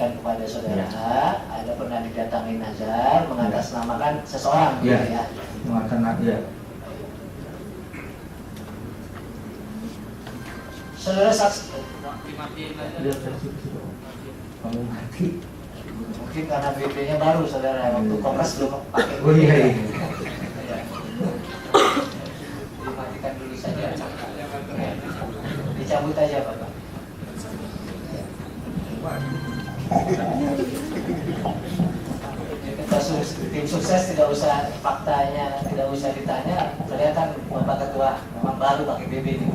sampaikan kepada saudara, ada pernah didatangi Nazar mengatasnamakan seseorang, gitu ya. Mengatasnamakan, ya. Saudara saksi. Kamu mati. Mungkin karena BB-nya baru, saudara, waktu Kopras belum pakai. Oh iya. Dimatikan dulu saja. Dicabut aja, Bapak. Tim sukses tidak usah faktanya, tidak usah ditanya. Kelihatan Bapak Ketua memang baru pakai BB ini.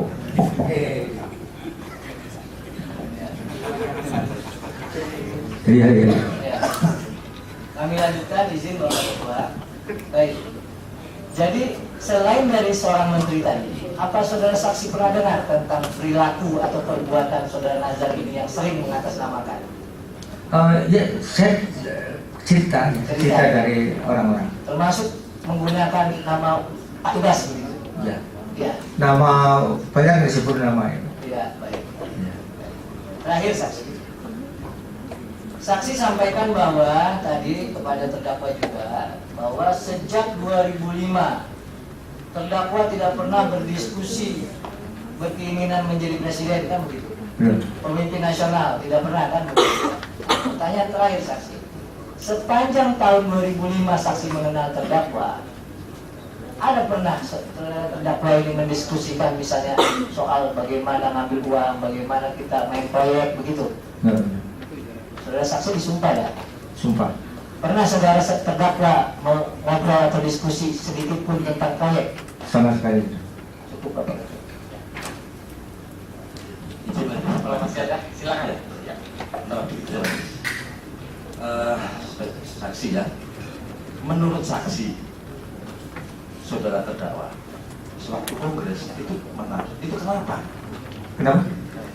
Iya. Ya. Kami lanjutkan, izin Bapak Ketua. Baik. Jadi selain dari seorang menteri tadi, apa saudara saksi pernah dengar tentang perilaku atau perbuatan saudara Nazar ini yang sering mengatasnamakan? Ya, saya cerita dari orang-orang. Termasuk menggunakan nama Pak Ibas begitu? Ya. Ya. Nama banyak disebut nama itu. Ya, baik. Terakhir saksi. Saksi sampaikan bahwa tadi kepada terdakwa juga bahwa sejak 2005 terdakwa tidak pernah berdiskusi berkeinginan menjadi presiden, kan begitu? Pemimpin nasional tidak pernah, kan begitu? Pertanyaan terakhir saksi. Sepanjang tahun 2005 saksi mengenal terdakwa, ada pernah terdakwa ini mendiskusikan misalnya soal bagaimana ngambil uang, bagaimana kita main proyek begitu? Saudara saksi disumpah ya? Sumpah. Pernah saudara terdakwa mau ngobrol atau diskusi sedikit pun tentang proyek? Sama sekali. Cukup Bapak. Kalau masih ada, silakan. Ya. Saksi ya. Menurut saksi, saudara terdakwa, sewaktu kongres itu menang. Itu kenapa? Kenapa?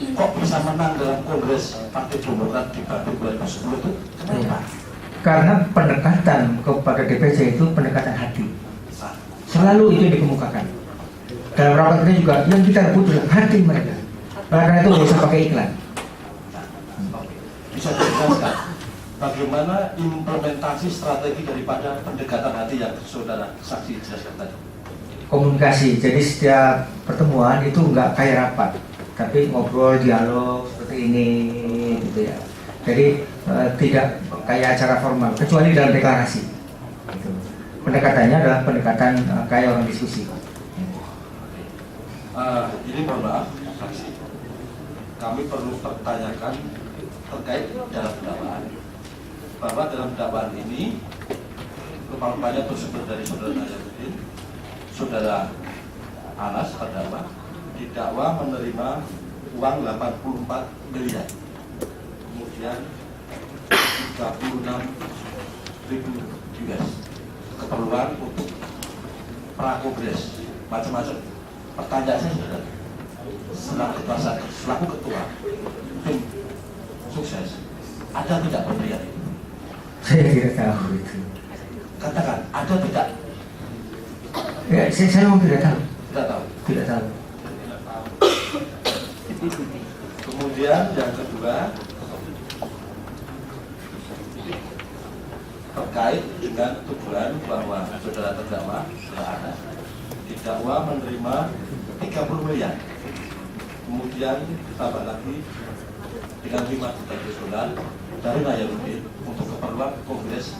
Kok bisa menang dalam kongres Partai Demokrat di Bandung 2010 itu? Kenapa? Karena pendekatan kepada DPC itu pendekatan hati. Selalu itu dikemukakan. Dalam rapat ini juga yang kita rebut adalah hati mereka. Karena itu nggak usah pakai iklan. Bisa dijelaskan bagaimana implementasi strategi daripada pendekatan hati yang saudara saksi jelaskan tadi? Komunikasi. Jadi setiap pertemuan itu nggak kayak rapat, tapi ngobrol, dialog seperti ini, gitu ya. Jadi tidak kayak acara formal, kecuali dalam deklarasi. Gitu. Pendekatannya adalah pendekatan kayak orang diskusi. Ini mohon maaf, saksi. Kami perlu pertanyakan terkait dalam dakwaan. Bahwa dalam dakwaan ini kepala tersebut dari saudara Nazaruddin, saudara Anas terdakwa didakwa menerima uang 84 miliar, kemudian 36.000 US keperluan untuk prakongres macam-macam. Pertanyaan saya saudara, selaku ketua tim sukses, ada tidak pemberian itu? Saya tidak tahu itu. Katakan, ada tidak? Ya, saya memang tidak tahu. Tidak tahu. Tidak tahu. Kemudian yang kedua, terkait dengan tuduhan bahwa saudara terdakwa Anas didakwa menerima 30 miliar, kemudian ditambah lagi dengan 5 juta dolar dari Nazaruddin untuk keperluan kongres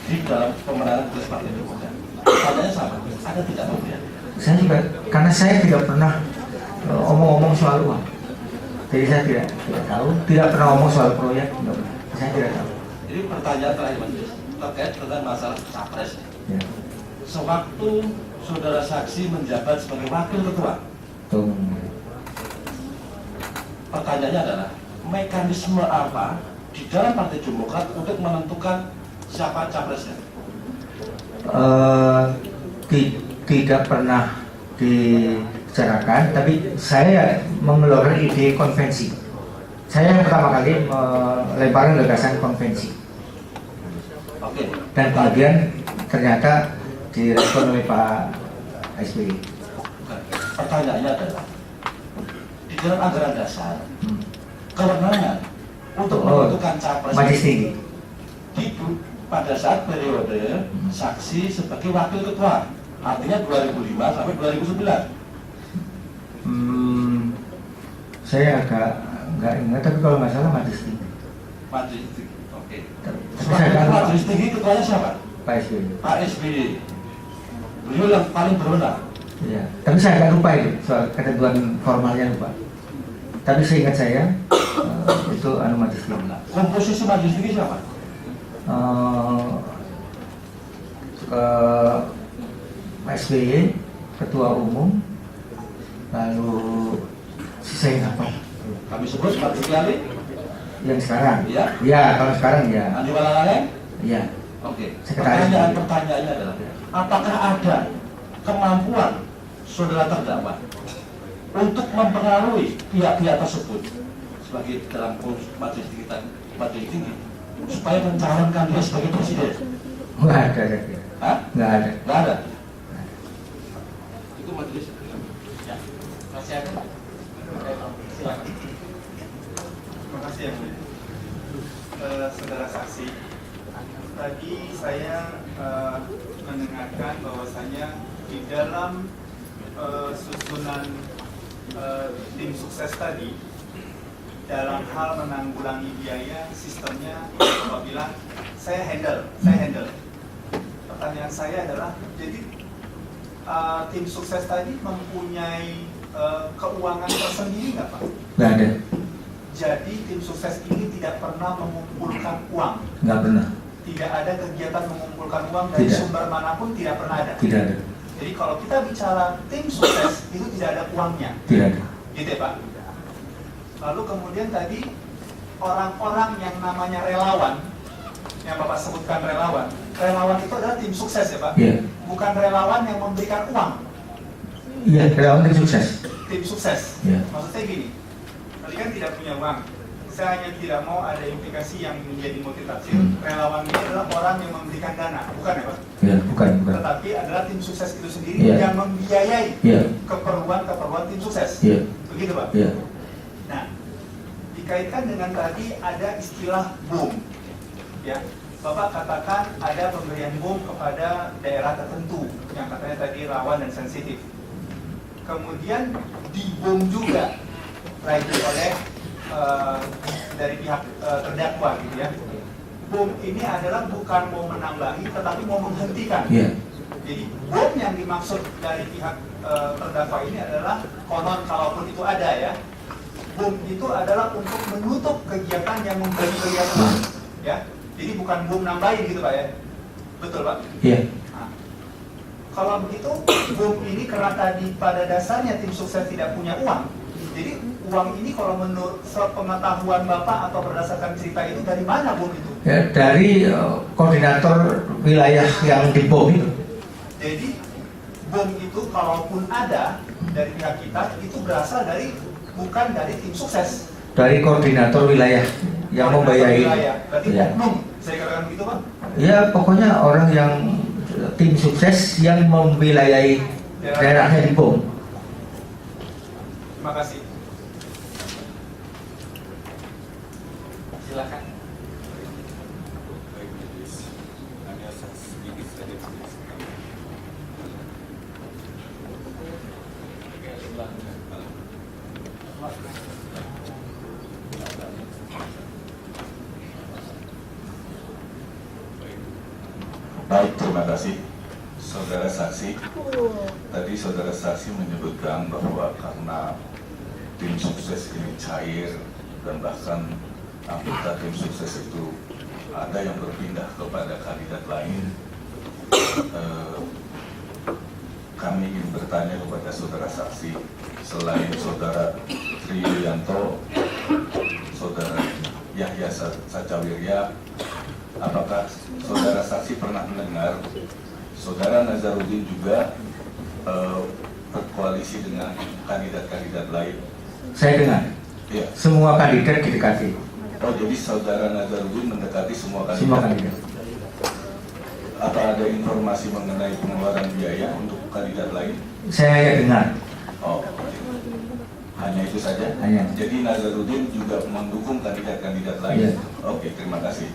di dalam pemenangan kongres Partai Demokrat. Pertanyaannya sama, ada tidak pemberian? Saya juga, karena saya tidak pernah omong-omong soal uang, jadi saya tidak tahu, tidak pernah omong soal proyek, saya tidak tahu. Jadi pertanyaan terakhir Majelis terkait dengan masalah capres. Ya. Sewaktu saudara saksi menjabat sebagai wakil ketua, pertanyaannya adalah mekanisme apa di dalam Partai Demokrat untuk menentukan siapa capresnya? Tidak pernah dibicarakan, tapi saya mengeluarkan ide konvensi. Saya yang pertama kali melemparkan gagasan konvensi. Oke. Dan kemudian ternyata direspon oleh Pak SBY. Pertanyaannya adalah di dalam anggaran dasar kewenangan untuk menentukan capres Majelis tinggi. pada saat periode saksi sebagai wakil ketua, artinya 2005 sampai 2009. Saya agak nggak ingat, tapi kalau nggak salah majelis tinggi. Majelis tinggi, oke. Saya nggak lupa. Majelis tinggi ketuanya siapa? Pak SBY. Pak SBY. Beliau yang paling berwenang. Ya, tapi saya agak lupa itu soal ketentuan formalnya lupa. Tapi seingat saya itu majelis tinggi. Komposisi majelis tinggi siapa? Pak SBY, ketua umum, lalu sisanya apa? Kami sebut Pak Juliari. Yang sekarang? Iya. Ya, kalau sekarang ya. Andi Malalangeng? Iya. Oke. Sekretaris. Pertanyaannya adalah, apakah ada kemampuan saudara terdakwa untuk mempengaruhi pihak-pihak tersebut sebagai dalam majelis tinggi supaya mencalonkan dia sebagai presiden? Nggak ada. Hah? Nggak ada. Nggak ada. Itu majelis. Ya, masih ada. Silakan. Terima kasih yang mulia. Saudara saksi, tadi saya mendengarkan bahwasanya di dalam susunan tim sukses tadi, dalam hal menanggulangi biaya sistemnya, Bapak bilang saya handle. Pertanyaan saya adalah, jadi tim sukses tadi mempunyai keuangan tersendiri nggak Pak? Nggak ada. Jadi tim sukses ini tidak pernah mengumpulkan uang. Nggak pernah. Tidak ada kegiatan mengumpulkan uang dari Tidak. sumber manapun, tidak pernah ada. Tidak ada. Jadi kalau kita bicara tim sukses itu tidak ada uangnya, Tidak ada. gitu ya Pak. Lalu kemudian tadi orang-orang yang namanya relawan, yang Bapak sebutkan relawan itu adalah tim sukses ya Pak. Iya. Bukan relawan yang memberikan uang. Iya, relawan tim sukses. Tim sukses. Iya. Maksudnya gini, tadi kan tidak punya uang. Saya hanya tidak mau ada implikasi yang menjadi multitafsir. Relawan ini adalah orang yang memberikan dana, bukan ya Pak? Iya, bukan. Tetapi adalah tim sukses itu sendiri Iya. yang membiayai Iya. keperluan tim sukses. Iya. Begitu Pak? Iya. Nah, dikaitkan dengan tadi ada istilah boom. Ya, Bapak katakan ada pemberian boom kepada daerah tertentu yang katanya tadi rawan dan sensitif. Kemudian dibom juga baik oleh dari pihak terdakwa gitu ya. Bom ini adalah bukan mau menambahi tetapi mau menghentikan. Iya. Jadi bom yang dimaksud dari pihak terdakwa ini adalah konon kalaupun itu ada ya. Bom itu adalah untuk menutup kegiatan yang memberi kegiatan. Ya. Jadi bukan bom nambahin gitu Pak ya. Betul Pak? Iya. Nah, kalau begitu bom ini karena tadi pada dasarnya tim sukses tidak punya uang. Jadi uang ini kalau menurut sepengetahuan Bapak atau berdasarkan cerita itu dari mana bom itu? Ya, dari koordinator wilayah yang dibom itu. Jadi bom itu kalaupun ada dari pihak kita itu berasal dari bukan dari tim sukses. Dari koordinator wilayah yang membiayai. Berarti Ya. oknum, saya katakan begitu Pak? Ya, pokoknya orang yang tim sukses yang membiayai daerahnya dibom. Terima kasih. Silakan. Baik, terima kasih. Saudara saksi, tadi saudara saksi menyebutkan bahwa karena tim sukses ini cair dan bahkan anggota tim sukses itu ada yang berpindah kepada kandidat lain. Kami ingin bertanya kepada saudara saksi, selain saudara Tri Yulianto, saudara Yahya Sacawirya, apakah saudara saksi pernah mendengar saudara Nazarudin juga berkoalisi dengan kandidat-kandidat lain? Saya dengar. Iya. Semua kandidat didekati. Oh, jadi saudara Nazarudin mendekati semua kandidat? Semua kandidat. Apa ada informasi mengenai pengeluaran biaya untuk kandidat lain? Saya dengar. Oh, Hanya itu saja? Hanya. Jadi Nazarudin juga mendukung kandidat-kandidat lain? Iya. Oke, terima kasih.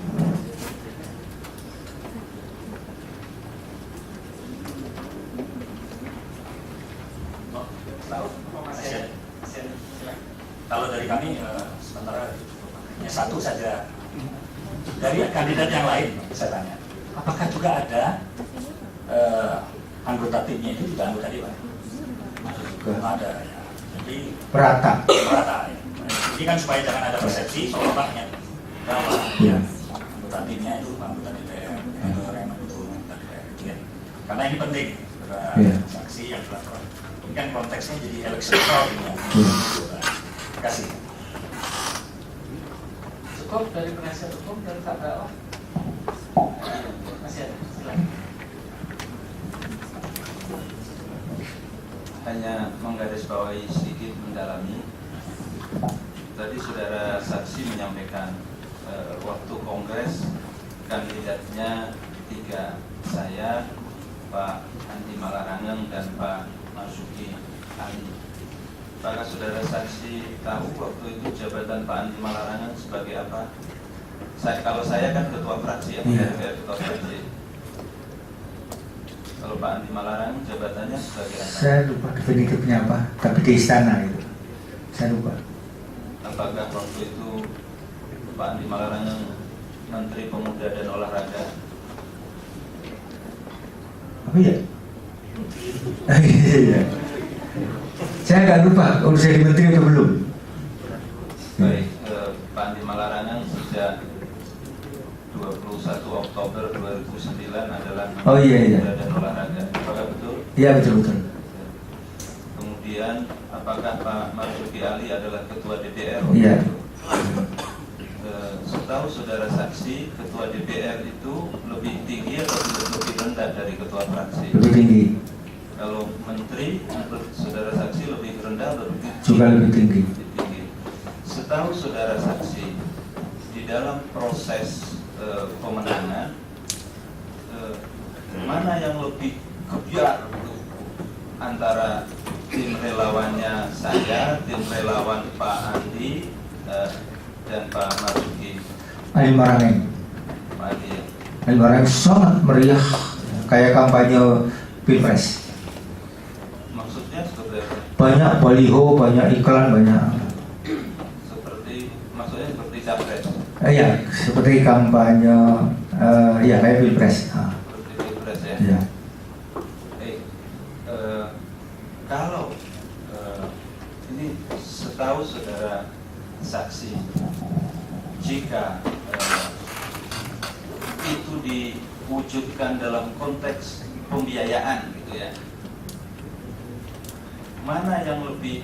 Kalau dari kami sementara hanya satu saja. Dari kandidat yang lain saya tanya, apakah juga ada anggota timnya itu juga anggota dewan? Ada ya. Jadi Merata. merata. Ya. Ini kan supaya jangan ada persepsi soalnya Iya. anggota timnya itu anggota DPR, yang itu anggota DPR. Ya. Karena ini penting, Iya. saksi yang dilakukan. Ini kan konteksnya jadi elektoral ini. Ya. Iya. Terima kasih. Cukup dari penasihat hukum dan terdakwa. Masih ada, silakan. Hanya menggarisbawahi sedikit mendalami. Tadi saudara saksi menyampaikan waktu kongres kandidatnya 3, saya, Pak Andi Malarangeng dan Pak Marzuki Ali. Apakah saudara saksi tahu waktu itu jabatan Pak Andi Malarangeng sebagai apa? Kalau saya kan ketua fraksi ya, ketua fraksi. Kalau Pak Andi Malarangeng jabatannya sebagai apa? Saya lupa definitifnya apa, tapi di istana itu. Saya lupa. Apakah waktu itu Pak Andi Malarangeng Menteri Pemuda dan Olahraga? Apa ya? Iya. Saya nggak lupa kalau saya di menteri atau belum. Baik, Pak Andi Malarangeng sejak 21 Oktober 2009 adalah Menteri Oh, iya, iya. Pemuda dan Olahraga. Apakah betul? Iya, betul-betul. Kemudian apakah Pak Marzuki Ali adalah Ketua DPR? Iya. Setahu saudara saksi, Ketua DPR itu lebih tinggi atau lebih rendah dari Ketua fraksi? Lebih tinggi. Kalau Menteri, menurut saudara saksi lebih rendah atau lebih tinggi? Juga lebih tinggi. Lebih tinggi. Setahu saudara saksi, di dalam proses pemenangan, mana yang lebih kebiar antara tim relawannya saya, tim relawan Pak Andi, dan Pak Marzuki? Ali Malarangeng. Pak Andi. Ali Malarangeng sangat meriah, kayak kampanye Pilpres. Maksudnya seperti apa? Banyak baliho, banyak iklan, banyak. Maksudnya seperti capres. Iya, seperti kampanye, ya kayak Pilpres. Seperti Pilpres ya. Iya. Kalau ini setahu saudara saksi, jika itu diwujudkan dalam konteks pembiayaan gitu ya, mana yang lebih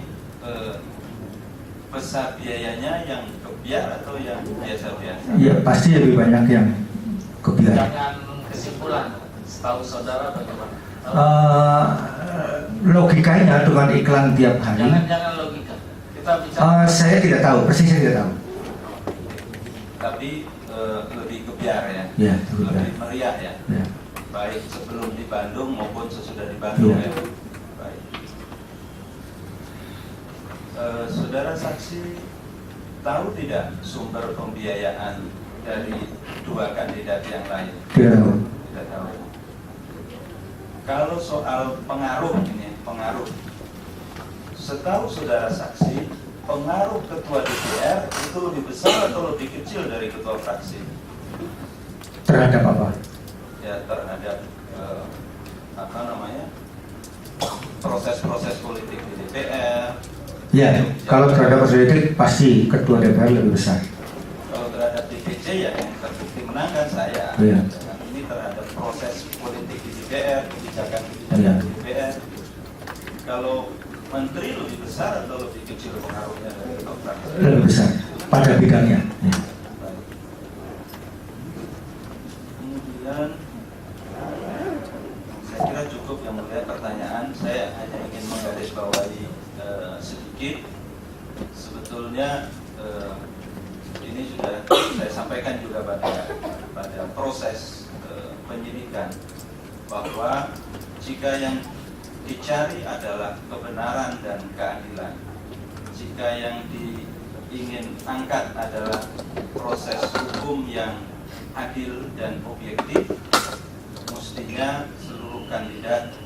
besar biayanya, yang kebiar atau yang biasa-biasa? Iya, pasti lebih banyak yang kebiar. Jangan kesimpulan, setahu saudara bagaimana? Logikanya dengan iklan tiap hari. Jangan logika. Kita bicara. Saya tidak tahu, persis saya tidak tahu. Tapi lebih kebiar ya, Ya, lebih lebih meriah ya, Ya. baik sebelum di Bandung maupun sesudah di Bandung Ya. ya. Baik. Saudara saksi tahu tidak sumber pembiayaan dari 2 kandidat yang lain? Tidak tahu. Tidak tahu. Kalau soal pengaruh ini, pengaruh, setahu saudara saksi, pengaruh ketua DPR itu lebih besar atau lebih kecil dari ketua fraksi? Terhadap apa? Ya, terhadap apa namanya, proses-proses politik di DPR. Ya, kalau terhadap politik pasti ketua DPR lebih besar. Kalau terhadap DPC ya yang terbukti menangkan saya. Iya. Dan ini terhadap proses politik di DPR, kebijakan-kebijakan Iya. di DPR. Kalau menteri lebih besar atau lebih kecil pengaruhnya dari ketua fraksi? Lebih besar pada bidangnya. Ya. Kemudian saya kira cukup yang mulia pertanyaan. Saya hanya ingin menggarisbawahi sedikit. Sebetulnya ini sudah saya sampaikan juga pada proses penyidikan, bahwa jika yang dicari adalah kebenaran dan keadilan, jika yang diingin angkat adalah proses hukum yang adil dan objektif, mestinya seluruh kandidat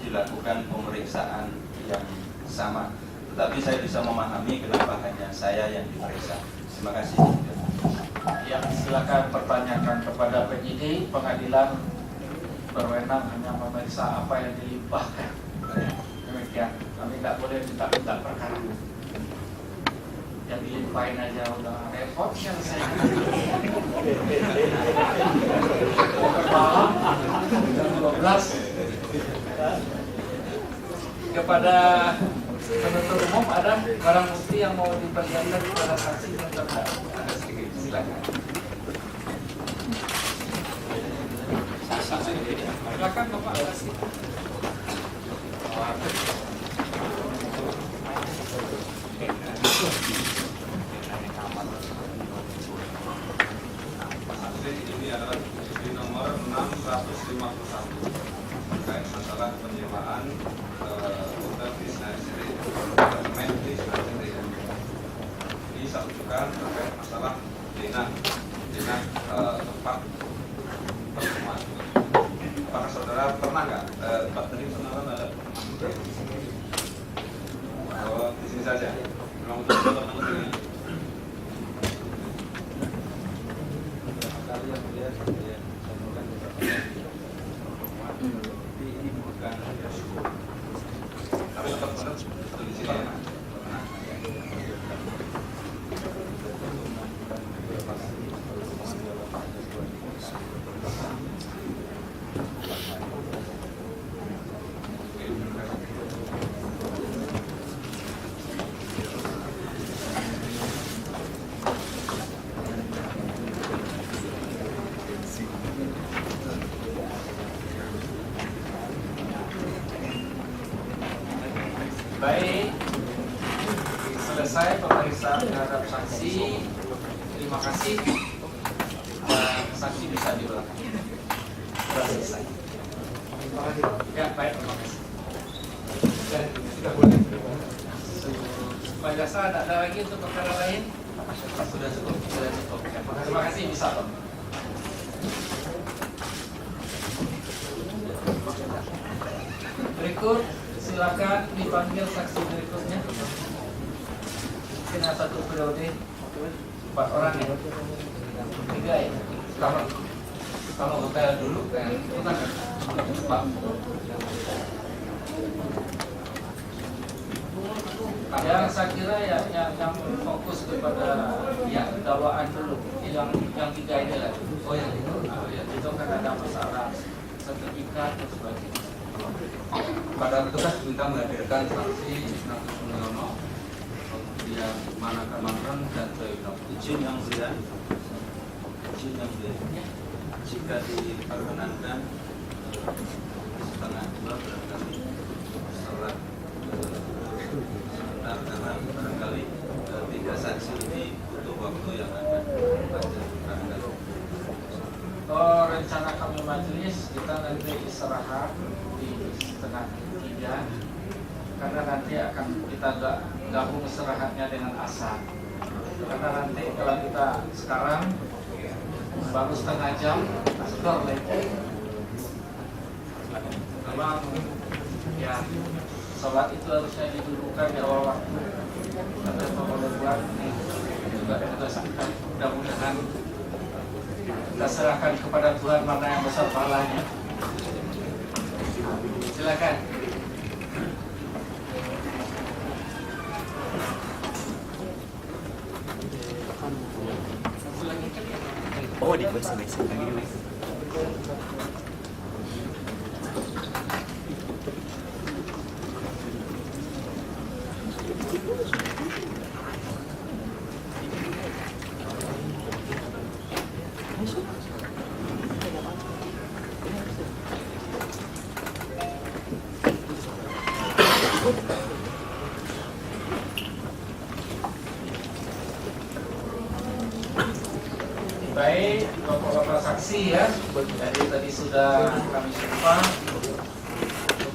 dilakukan pemeriksaan yang sama. Tetapi saya bisa memahami kenapa hanya saya yang diperiksa. Terima kasih. Ya, silakan pertanyakan kepada penyidik. Pengadilan berwenang hanya memeriksa apa yang dilimpahkan. Demikian, kami tidak boleh minta perkara. Yang dilimpahin aja udah repot kan saya. Malam jam 12 kepada penuntut umum ada barang bukti yang mau diperlihatkan kepada saksi dan terdakwa. Ada sedikit, silakan. Silakan Bapak saksi. Ini adalah di nomor 651 terkait masalah penyewaan hotel Krishna Sri, apartemen Krishna Sri. Ini satu juga terkait masalah dinah tempat pertemuan. Apakah saudara pernah nggak? Pak tadi saudara ada pertemuan? Oh, di sini saja. Memang betul bertemu dengan Ini bukan tapi tetap benar di sini ya. Baik, selesai pemeriksaan terhadap saksi. Terima kasih. Dan saksi bisa diulang. Sudah selesai. Ya, baik, terima kasih. Sudah boleh. Pak Jasa, ada lagi untuk perkara lain? Sudah cukup. Sudah cukup. Ya, terima kasih, bisa Pak. Berikut, silakan dipanggil saksi berikutnya. Mungkin ada satu periode 4 orang ya, 3 ya. Kalau hotel dulu kan bukan Pak. Yang saya kira ya yang fokus kepada yang dakwaan dulu, yang 3 ini lah. Oh yang itu, itu kan ada masalah sertifikat dan sebagainya. Pada petugas minta menghadirkan saksi Ignatius Mulyono, kemudian Manaka Manran dan Toyono. izin yang mulia. Jika diperkenankan setengah 2 barangkali setelah sebentar karena barangkali 3 saksi ini butuh waktu yang akan panjang barangkali. Oh, rencana kami majelis kita nanti istirahat di setengah 3 karena nanti akan kita gabung istirahatnya dengan asar. Karena nanti kalau kita sekarang baru setengah jam sudah lagi. Memang ya sholat itu harusnya didulukan di awal waktu. Karena boleh buat ini juga kita sampaikan mudah-mudahan kita serahkan kepada Tuhan mana yang besar pahalanya. Silakan. Oh, di voice message lagi nih. Baik, bapak-bapak saksi ya. Jadi tadi sudah kami sumpah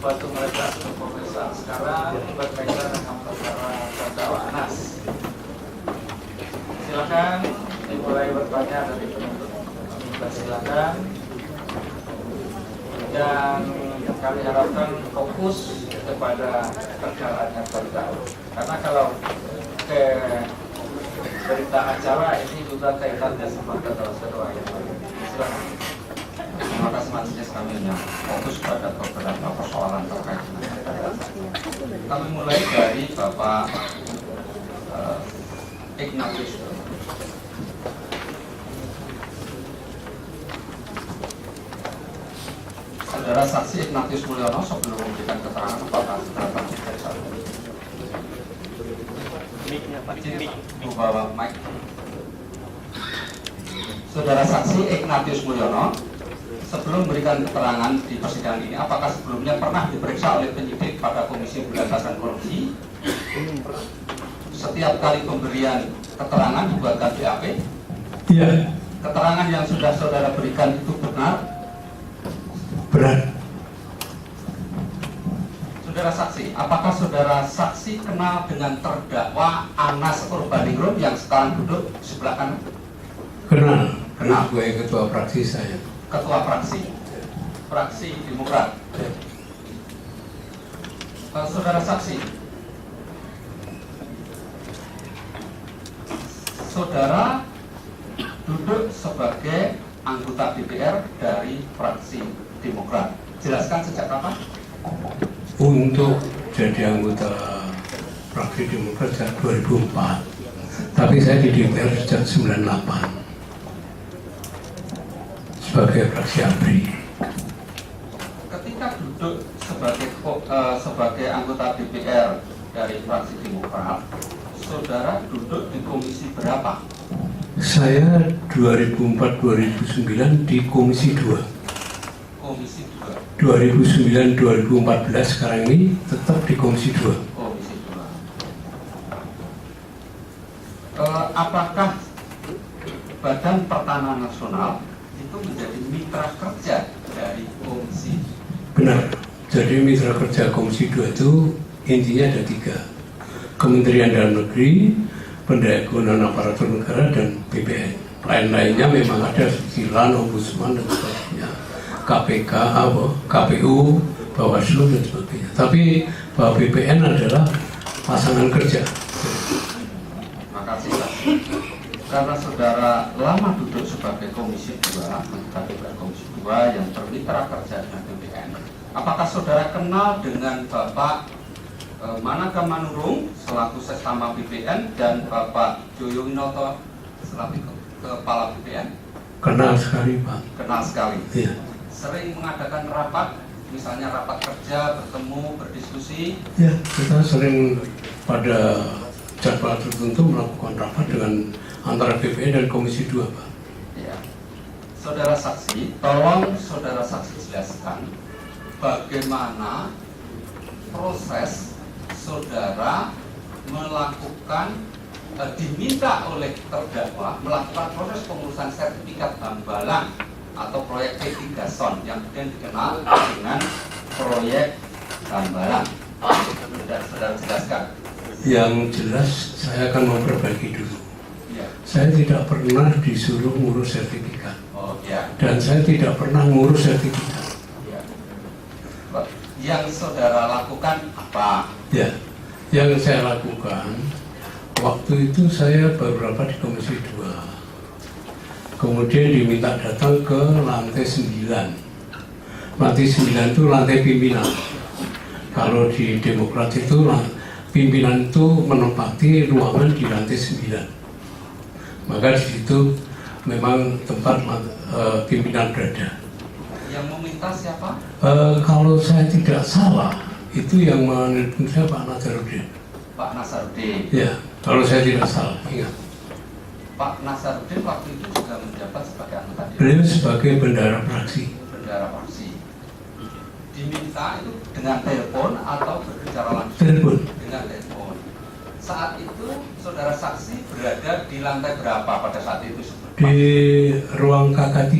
untuk mereka untuk pemeriksaan sekarang berkaitan dengan perkara terdakwa Anas. Silakan dimulai bertanya dari penuntut. Silakan. Dan kami harapkan fokus kepada perkara yang terdakwa. Karena kalau ke berita acara ini juga kaitannya sama terdakwa yang lain. Silakan. Terima kasih majelis, kami hanya fokus pada beberapa persoalan terkait dengan perkara. Kami mulai dari Bapak Ignatius. Saudara saksi Ignatius Mulyono sebelum memberikan keterangan apakah saudara saksi periksa? Bawa mic. Saudara saksi Ignatius Mulyono sebelum memberikan keterangan di persidangan ini, apakah sebelumnya pernah diperiksa oleh penyidik pada Komisi Pemberantasan Korupsi? Setiap kali pemberian keterangan dibuatkan BAP? Iya. Keterangan yang sudah saudara berikan itu benar? Benar. Saudara saksi, apakah saudara saksi kenal dengan terdakwa Anas Urbaningrum yang sekarang duduk di sebelah kanan? Kenal. Kenal. Sebagai ketua fraksi saya. Ketua fraksi Demokrat. Saudara saksi, saudara duduk sebagai anggota DPR dari fraksi Demokrat. Jelaskan sejak kapan? Untuk jadi anggota fraksi Demokrat sejak 2004. Tapi saya di DPR sejak 98 sebagai fraksi ABRI. Ketika duduk sebagai anggota DPR dari fraksi Demokrat, saudara duduk di komisi berapa? Saya 2004-2009 di Komisi 2. Komisi 2. 2009-2014 sekarang ini tetap di Komisi 2. Komisi 2. Apakah Badan Pertanahan Nasional itu menjadi mitra kerja dari komisi? Benar. Jadi mitra kerja Komisi 2 itu intinya ada 3. Kementerian Dalam Negeri, Pendayagunaan Aparatur Negara, dan BPN. Lain-lainnya memang ada Silan, Ombudsman, dan sebagainya. KPK, KPU, Bawaslu, dan sebagainya. Tapi bahwa BPN adalah pasangan kerja. Terima kasih, Pak. Karena saudara lama duduk sebagai Komisi 2, anggota DPR Komisi 2 yang bermitra kerja dengan BPN, apakah saudara kenal dengan Bapak Manaka Manurung selaku Sestama BPN dan Bapak Joyo Winoto selaku Kepala BPN? Kenal sekali, Pak. Kenal sekali. Iya. Sering mengadakan rapat, misalnya rapat kerja, bertemu, berdiskusi? Ya, kita sering pada jadwal tertentu melakukan rapat dengan antara BPN dan Komisi 2, Pak. Ya. Saudara saksi, tolong saudara saksi jelaskan bagaimana proses saudara melakukan diminta oleh terdakwa melakukan proses pengurusan sertifikat hambalang atau proyek P3 Son yang kemudian dikenal dengan proyek hambalang. Saudara jelaskan. Yang jelas saya akan memperbaiki dulu. Ya. Saya tidak pernah disuruh ngurus sertifikat. Oh ya. Dan saya tidak pernah ngurus sertifikat. Ya. Yang saudara lakukan apa? Ya, yang saya lakukan waktu itu saya baru rapat di Komisi 2. Kemudian diminta datang ke lantai 9. Lantai 9 itu lantai pimpinan. Kalau di Demokrat itu pimpinan itu menempati ruangan di lantai 9. Maka di situ memang tempat pimpinan berada. Yang meminta siapa? Kalau saya tidak salah, itu yang menelpon saya Pak Nazarudin. Pak Nazarudin. Ya, kalau saya tidak salah, ingat. Pak Nazarudin waktu itu juga menjabat sebagai anggota DPR. Beliau sebagai bendahara fraksi. Bendahara fraksi. Diminta itu dengan telepon atau berbicara langsung? Telepon. Dengan telepon. Saat itu saudara saksi berada di lantai berapa pada saat itu? Di ruang KK3.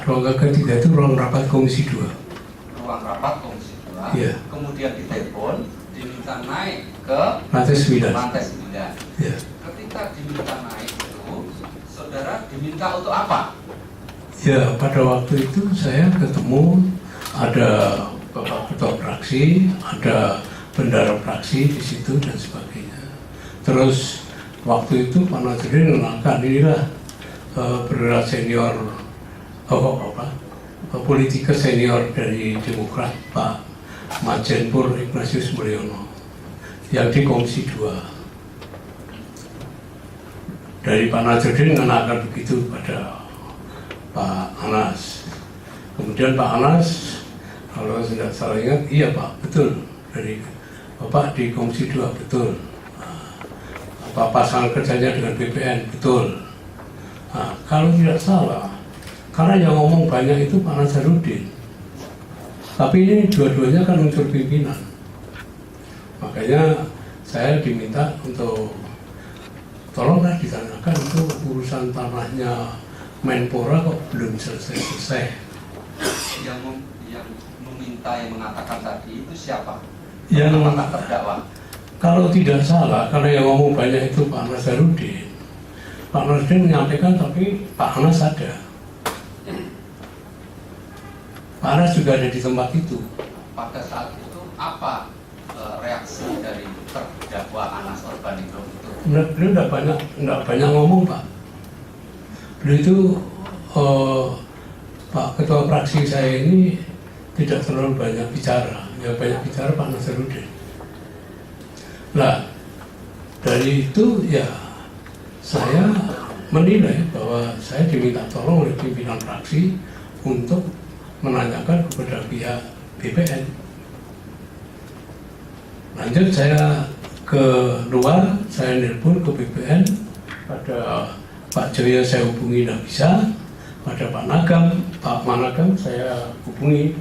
Ruang KK3 itu ruang rapat Komisi 2. Ruang rapat Komisi 2. Iya. Kemudian ditelepon, ke lantai 9. lantai 9. Ya. Ketika diminta naik itu, saudara diminta untuk apa? Ya, pada waktu itu saya ketemu ada Bapak Ketua Fraksi, ada bendara fraksi di situ dan sebagainya. Terus waktu itu Pak Nazarudin mengenalkan inilah perwira senior politikus senior dari Demokrat, Pak Majen Pur Ignatius Mulyono yang di Komisi 2. Dari Pak Nazarudin mengenalkan begitu pada Pak Anas. Kemudian Pak Anas, kalau tidak salah ingat, iya Pak, betul, dari Bapak di Komisi 2, betul. Apa pasangan kerjanya dengan BPN, betul. Nah, kalau tidak salah, karena yang ngomong banyak itu Pak Nazarudin. Tapi ini dua-duanya kan unsur pimpinan. Makanya saya diminta untuk tolonglah ditanyakan itu urusan tanahnya Menpora kok belum selesai-selesai. Yang meminta, yang mengatakan tadi itu siapa? Yang apakah terdakwa? Kalau tidak salah, karena yang ngomong banyak itu Pak Nazarudin. Pak Nazarudin menyampaikan, tapi Pak Anas ada. Pak Anas juga ada di tempat itu. Pada saat itu apa reaksi dari terdakwa Anas Urbaningrum itu? Beliau tidak banyak ngomong Pak. Beliau itu Pak Ketua Fraksi saya ini tidak terlalu banyak bicara. Yang banyak bicara Pak Nazarudin. Nah, dari itu ya saya menilai bahwa saya diminta tolong oleh pimpinan fraksi untuk menanyakan kepada pihak BPN. Lanjut saya ke luar, saya nelpon ke BPN, pada Pak Joyo saya hubungi tidak bisa, pada Pak Managam saya hubungi.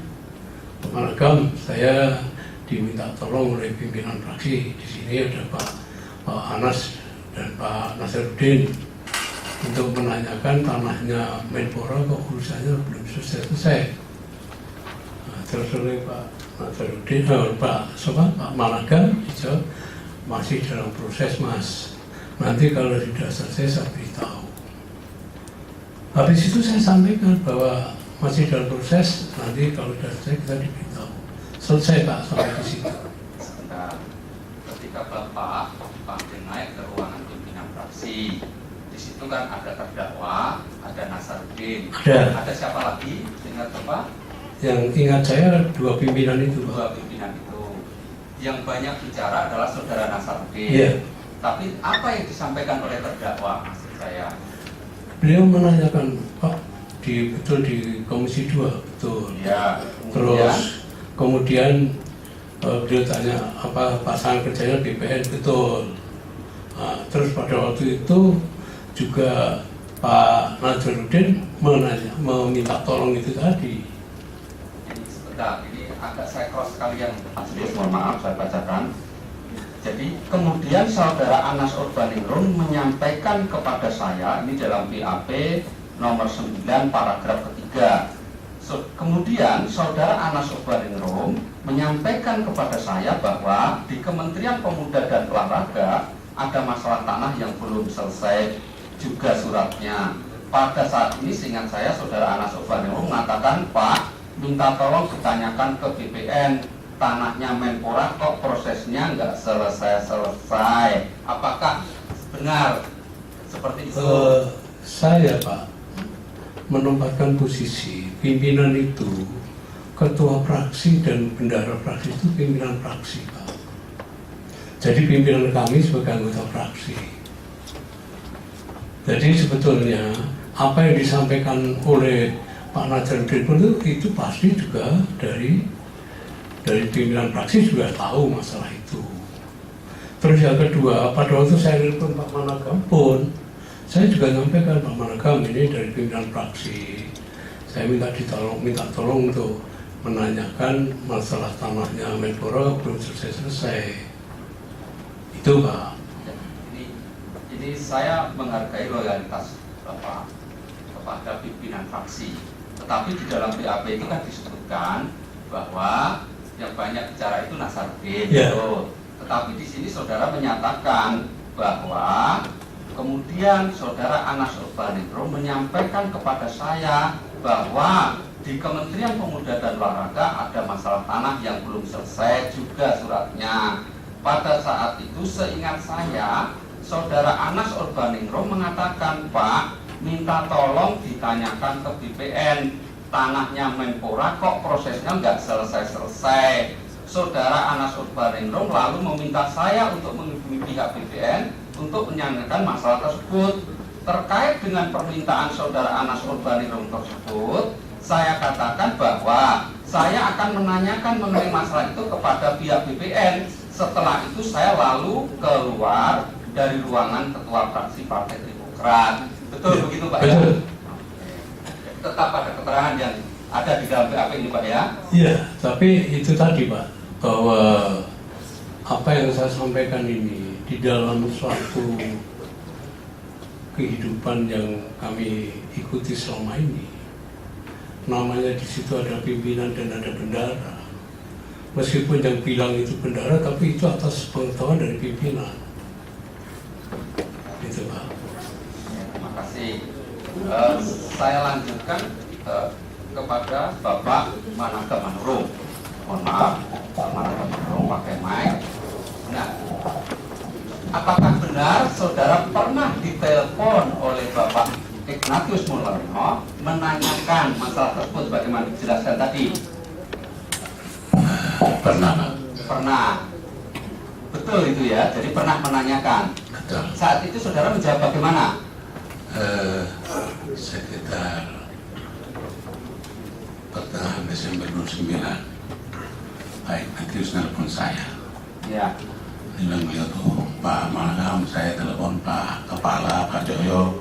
Pak Managam saya diminta tolong oleh pimpinan fraksi. Di sini ada Pak Anas dan Pak Nazarudin untuk menanyakan tanahnya Menpora kok urusannya belum selesai. Nah, terus oleh Pak Nazarudin, Pak Managam dijawab masih dalam proses Mas. Nanti kalau sudah selesai saya beritahu. Habis itu saya sampaikan bahwa masih dalam proses, nanti kalau sudah selesai kita diberitahu. Selesai Pak sampai di situ. Sebentar, ketika Bapak dipanggil naik ke ruangan pimpinan fraksi, di situ kan ada terdakwa, ada Nazarudin, ada siapa lagi? Ingat Bapak? Yang ingat saya dua pimpinan itu Pak. Dua pimpinan itu. Yang banyak bicara adalah saudara Nazarudin. Iya. Tapi apa yang disampaikan oleh terdakwa maksud saya? Beliau menanyakan Pak, betul di Komisi 2, betul. Ya. Terus kemudian beliau tanya apa pasangan kerjanya BPN, betul. Nah, terus pada waktu itu juga Pak Nazarudin meminta tolong itu tadi. Ini sebentar, ini agak saya cross sekalian. Mohon maaf saya bacakan. Jadi kemudian saudara Anas Urbaningrum menyampaikan kepada saya, ini dalam BAP nomor 9 paragraf ketiga. Kemudian saudara Anas Urbaningrum menyampaikan kepada saya bahwa di Kementerian Pemuda dan Olahraga ada masalah tanah yang belum selesai juga suratnya. Pada saat ini seingat saya saudara Anas Urbaningrum mengatakan, Pak, minta tolong ditanyakan ke BPN, tanahnya Menpora kok prosesnya nggak selesai-selesai. Apakah benar seperti itu? Saya Pak menempatkan posisi pimpinan itu, ketua fraksi dan bendara fraksi itu pimpinan fraksi Pak. Jadi pimpinan kami sebagai anggota fraksi. Jadi sebetulnya apa yang disampaikan oleh Pak Nazarudin itu pasti juga dari pimpinan fraksi juga tahu masalah itu. Terus yang kedua, pada waktu saya nelfon Pak Managam pun, saya juga nyampaikan Pak Managam ini dari pimpinan fraksi. Saya minta tolong untuk menanyakan masalah tanahnya Menpora belum selesai. Itu Pak. Ini saya menghargai loyalitas Bapak kepada pimpinan fraksi. Tetapi di dalam BAP itu kan disebutkan bahwa yang banyak bicara itu Nazarudin. Yeah. Tetapi di sini saudara menyatakan bahwa kemudian saudara Anas Urbaningrum menyampaikan kepada saya bahwa di Kementerian Pemuda dan Olahraga ada masalah tanah yang belum selesai juga suratnya. Pada saat itu seingat saya, saudara Anas Urbaningrum mengatakan, Pak, minta tolong ditanyakan ke BPN, tanahnya Menpora kok prosesnya nggak selesai-selesai. Saudara Anas Urbaningrum lalu meminta saya untuk menghubungi pihak BPN untuk menyandarkan masalah tersebut. Terkait dengan permintaan saudara Anas Urbaningrum tersebut, saya katakan bahwa saya akan menanyakan mengenai masalah itu kepada pihak BPN. Setelah itu saya lalu keluar dari ruangan ketua fraksi Partai Demokrat. Betul begitu Pak ya? Tetap pada keterangan yang ada di dalam BAP ini Pak ya? Iya, tapi itu tadi Pak, bahwa apa yang saya sampaikan ini di dalam suatu kehidupan yang kami ikuti selama ini, namanya di situ ada pimpinan dan ada bendara. Meskipun yang bilang itu bendara, tapi itu atas pengetahuan dari pimpinan. Itu Pak. Terima kasih. Saya lanjutkan kepada Bapak Managem Manurung. Mohon maaf, Pak Managem Manurung pakai mic. Nah, apakah benar saudara pernah ditelepon oleh Bapak Ignatius Mulyono menanyakan masalah tersebut bagaimana dijelaskan tadi? Pernah Pak. Pernah. Betul itu ya, jadi pernah menanyakan. Betul. Saat itu saudara menjawab bagaimana? Sekitar pertengahan Desember 29, Pak Ignatius nelpon saya. Ya. Dia bilang beliau tuh, Pak Managem, saya telepon Pak Kepala, Pak Joyo,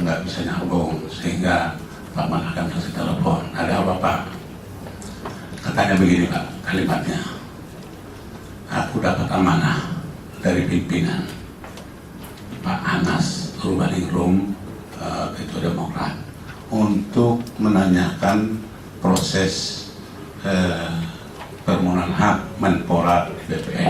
nggak bisa nyambung, sehingga Pak Managem kasih telepon. Ada apa Pak? Katanya begini Pak, kalimatnya, aku dapat amanah dari pimpinan Pak Anas Urbaningrum, Ketua Demokrat, untuk menanyakan proses permohonan hak Menpora di BPN.